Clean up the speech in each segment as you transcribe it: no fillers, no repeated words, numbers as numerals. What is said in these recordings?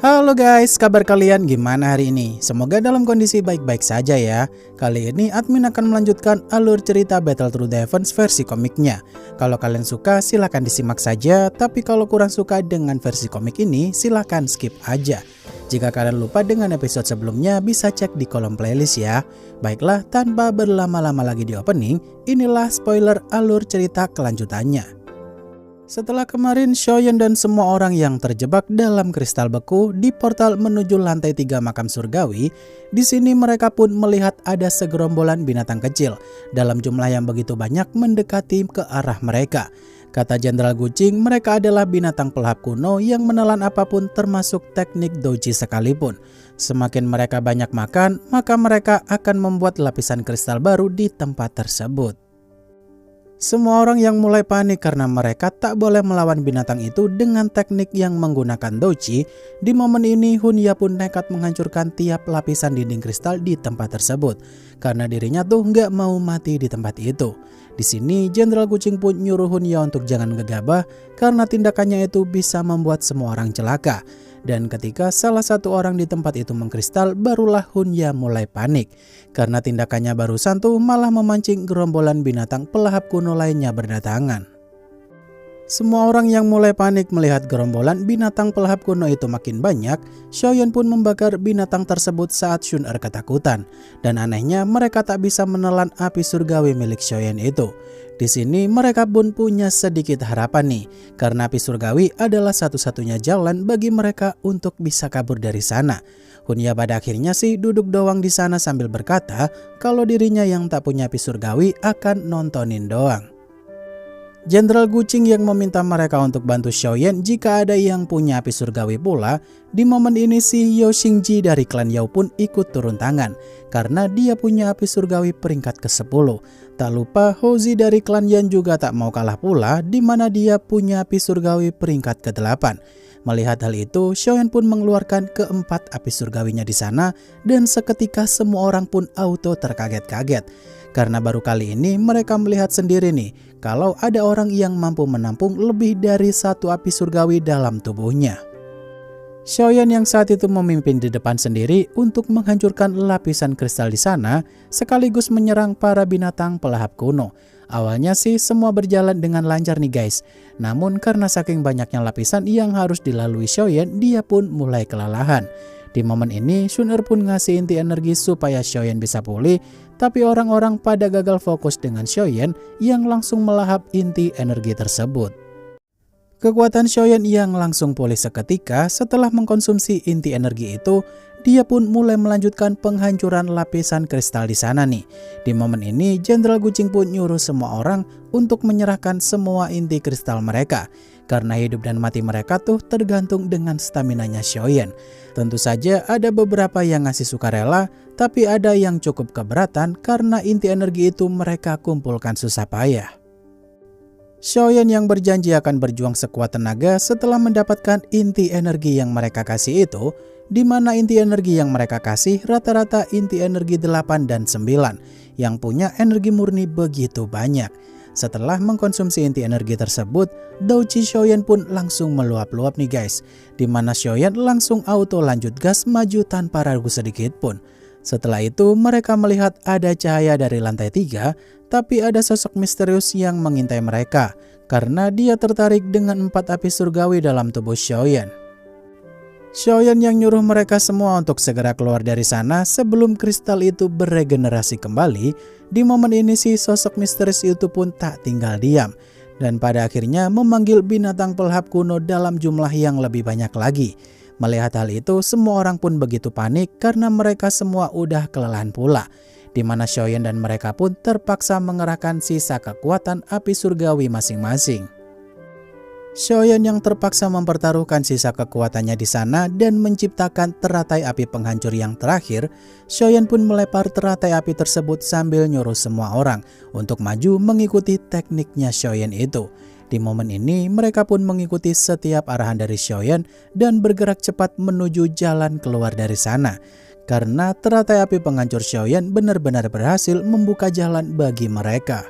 Halo guys, kabar kalian gimana hari ini? Semoga dalam kondisi baik-baik saja ya. Kali ini admin akan melanjutkan alur cerita Battle Through the Heavens versi komiknya. Kalau kalian suka silahkan disimak saja, tapi kalau kurang suka dengan versi komik ini silahkan skip aja. Jika kalian lupa dengan episode sebelumnya bisa cek di kolom playlist ya. Baiklah, tanpa berlama-lama lagi di opening, inilah spoiler alur cerita kelanjutannya. Setelah kemarin Shoyen dan semua orang yang terjebak dalam kristal beku di portal menuju lantai 3 makam surgawi, di sini mereka pun melihat ada segerombolan binatang kecil dalam jumlah yang begitu banyak mendekati ke arah mereka. Kata Jenderal Gucing, mereka adalah binatang pelahap kuno yang menelan apapun termasuk teknik doji sekalipun. Semakin mereka banyak makan, maka mereka akan membuat lapisan kristal baru di tempat tersebut. Semua orang yang mulai panik karena mereka tak boleh melawan binatang itu dengan teknik yang menggunakan doji. Di momen ini Hunya pun nekat menghancurkan tiap lapisan dinding kristal di tempat tersebut karena dirinya tuh nggak mau mati di tempat itu. Di sini Jenderal Gucing pun nyuruh Hunya untuk jangan gegabah karena tindakannya itu bisa membuat semua orang celaka. Dan ketika salah satu orang di tempat itu mengkristal, barulah Hunya mulai panik. Karena tindakannya barusan tuh malah memancing gerombolan binatang pelahap kuno lainnya berdatangan. Semua orang yang mulai panik melihat gerombolan binatang pelahap kuno itu makin banyak, Shoyen pun membakar binatang tersebut saat Shun-Er ketakutan. Dan anehnya mereka tak bisa menelan api surgawi milik Shoyen itu. Di sini mereka pun punya sedikit harapan nih, karena api surgawi adalah satu-satunya jalan bagi mereka untuk bisa kabur dari sana. Hunya pada akhirnya sih duduk doang di sana sambil berkata kalau dirinya yang tak punya api surgawi akan nontonin doang. Jenderal Gucing yang meminta mereka untuk bantu Shoyen jika ada yang punya api surgawi pula. Di momen ini si Yo Xingji dari klan Yao pun ikut turun tangan karena dia punya api surgawi peringkat ke-10. Tak lupa Hozi dari klan Yan juga tak mau kalah pula, di mana dia punya api surgawi peringkat ke-8. Melihat hal itu, Shoyen pun mengeluarkan keempat api surgawinya di sana dan seketika semua orang pun auto terkaget-kaget. Karena baru kali ini mereka melihat sendiri nih kalau ada orang yang mampu menampung lebih dari satu api surgawi dalam tubuhnya. Shoyen yang saat itu memimpin di depan sendiri untuk menghancurkan lapisan kristal di sana sekaligus menyerang para binatang pelahap kuno. Awalnya sih semua berjalan dengan lancar nih guys. Namun karena saking banyaknya lapisan yang harus dilalui Shoyen, dia pun mulai kelelahan. Di momen ini Shun-Er pun ngasih inti energi supaya Shoyen bisa pulih, tapi orang-orang pada gagal fokus dengan Shoyen yang langsung melahap inti energi tersebut. Kekuatan Shoyen yang langsung pulih seketika setelah mengkonsumsi inti energi itu, dia pun mulai melanjutkan penghancuran lapisan kristal di sana nih. Di momen ini Jenderal Gucing pun nyuruh semua orang untuk menyerahkan semua inti kristal mereka. Karena hidup dan mati mereka tuh tergantung dengan staminanya Shoyen. Tentu saja ada beberapa yang ngasih sukarela, tapi ada yang cukup keberatan karena inti energi itu mereka kumpulkan susah payah. Shoyen yang berjanji akan berjuang sekuat tenaga setelah mendapatkan inti energi yang mereka kasih itu, di mana inti energi yang mereka kasih rata-rata inti energi 8 dan 9 yang punya energi murni begitu banyak. Setelah mengkonsumsi inti energi tersebut, Douji Shoyen pun langsung meluap-luap nih guys, di mana Shoyen langsung auto lanjut gas maju tanpa ragu sedikit pun. Setelah itu mereka melihat ada cahaya dari lantai 3, tapi ada sosok misterius yang mengintai mereka karena dia tertarik dengan 4 api surgawi dalam tubuh Shoyen. Shoyen yang nyuruh mereka semua untuk segera keluar dari sana sebelum kristal itu beregenerasi kembali. Di momen ini si sosok misterius itu pun tak tinggal diam dan pada akhirnya memanggil binatang pelahap kuno dalam jumlah yang lebih banyak lagi. Melihat hal itu semua orang pun begitu panik karena mereka semua udah kelelahan pula. Di mana Shoyen dan mereka pun terpaksa mengerahkan sisa kekuatan api surgawi masing-masing. Shoyen yang terpaksa mempertaruhkan sisa kekuatannya di sana dan menciptakan teratai api penghancur yang terakhir. Shoyen pun melepar teratai api tersebut sambil nyuruh semua orang untuk maju mengikuti tekniknya Shoyen itu. Di momen ini mereka pun mengikuti setiap arahan dari Shoyen dan bergerak cepat menuju jalan keluar dari sana. Karena teratai api penghancur Shoyen benar-benar berhasil membuka jalan bagi mereka.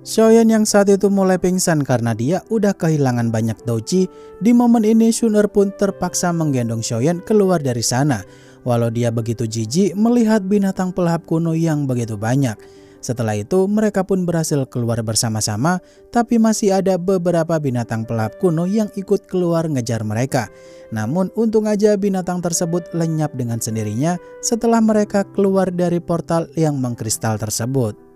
Xiaoyan yang saat itu mulai pingsan karena dia udah kehilangan banyak doji. Di momen ini Shun'er pun terpaksa menggendong Xiaoyan keluar dari sana. Walau dia begitu jijik melihat binatang pelahap kuno yang begitu banyak. Setelah itu mereka pun berhasil keluar bersama-sama, tapi masih ada beberapa binatang pelahap kuno yang ikut keluar ngejar mereka. Namun untung aja binatang tersebut lenyap dengan sendirinya setelah mereka keluar dari portal yang mengkristal tersebut.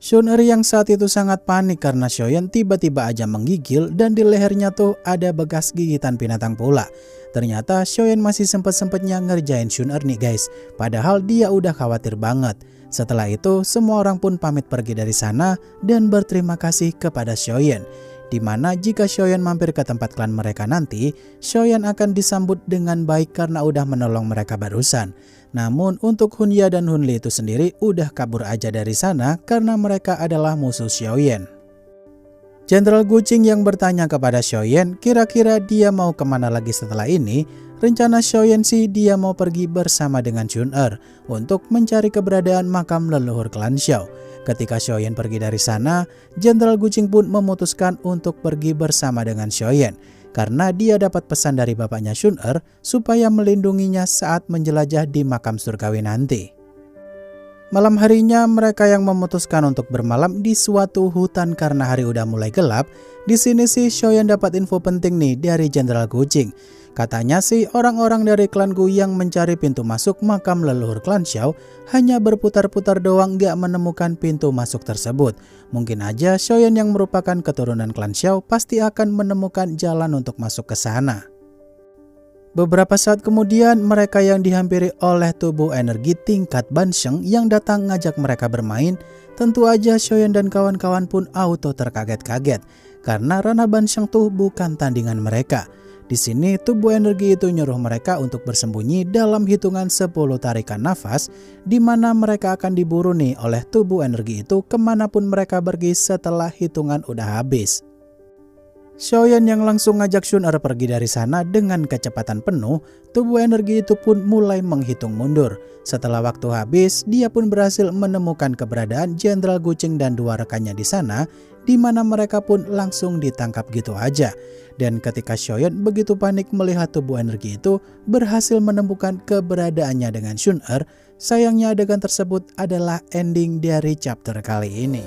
Shun'er yang saat itu sangat panik karena Xiaoyan tiba-tiba aja menggigil dan di lehernya tuh ada bekas gigitan binatang pula. Ternyata Xiaoyan masih sempet-sempetnya ngerjain Shun'er nih guys, padahal dia udah khawatir banget. Setelah itu semua orang pun pamit pergi dari sana dan berterima kasih kepada Xiaoyan. Dimana jika Xiaoyan mampir ke tempat klan mereka nanti, Xiaoyan akan disambut dengan baik karena udah menolong mereka barusan. Namun untuk Hunya dan Hunli itu sendiri udah kabur aja dari sana karena mereka adalah musuh Xiaoyan. Jenderal Guqing yang bertanya kepada Xiaoyan kira-kira dia mau kemana lagi setelah ini. Rencana Xiaoyan sih dia mau pergi bersama dengan Shun'er untuk mencari keberadaan makam leluhur klan Xiao. Ketika Xiaoyan pergi dari sana, Jenderal Guqing pun memutuskan untuk pergi bersama dengan Xiaoyan karena dia dapat pesan dari bapaknya Shun'er supaya melindunginya saat menjelajah di makam surgawi nanti. Malam harinya mereka yang memutuskan untuk bermalam di suatu hutan karena hari udah mulai gelap. Di sini sih Xiaoyan dapat info penting nih dari Jenderal Guqing. Katanya sih orang-orang dari klan Gu yang mencari pintu masuk makam leluhur klan Xiao hanya berputar-putar doang gak menemukan pintu masuk tersebut. Mungkin aja Xiaoyan yang merupakan keturunan klan Xiao pasti akan menemukan jalan untuk masuk ke sana. Beberapa saat kemudian mereka yang dihampiri oleh tubuh energi tingkat Bansheng yang datang ngajak mereka bermain. Tentu aja Xiaoyan dan kawan-kawan pun auto terkaget-kaget karena ranah Bansheng tuh bukan tandingan mereka. Di sini tubuh energi itu nyuruh mereka untuk bersembunyi dalam hitungan 10 tarikan nafas, di mana mereka akan diburu nih oleh tubuh energi itu kemanapun mereka pergi setelah hitungan udah habis. Xiaoyan yang langsung ngajak Shun'er pergi dari sana dengan kecepatan penuh, tubuh energi itu pun mulai menghitung mundur. Setelah waktu habis, dia pun berhasil menemukan keberadaan Jenderal Guqing dan dua rekannya di sana, di mana mereka pun langsung ditangkap gitu aja. Dan ketika Xiaoyan begitu panik melihat tubuh energi itu berhasil menemukan keberadaannya dengan Shun'er, sayangnya adegan tersebut adalah ending dari chapter kali ini.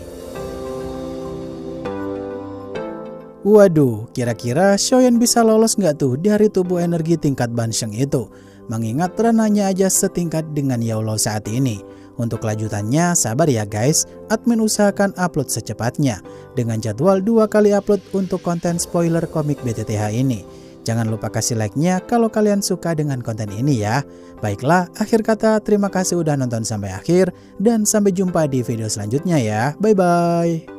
Waduh, kira-kira Xiaoyan bisa lolos nggak tuh dari tubuh energi tingkat Bansheng itu? Mengingat ranahnya aja setingkat dengan Yaolo saat ini. Untuk kelanjutannya sabar ya guys, admin usahakan upload secepatnya dengan jadwal 2 kali upload untuk konten spoiler komik BTTH ini. Jangan lupa kasih like-nya kalau kalian suka dengan konten ini ya. Baiklah, akhir kata terima kasih udah nonton sampai akhir dan sampai jumpa di video selanjutnya ya. Bye bye.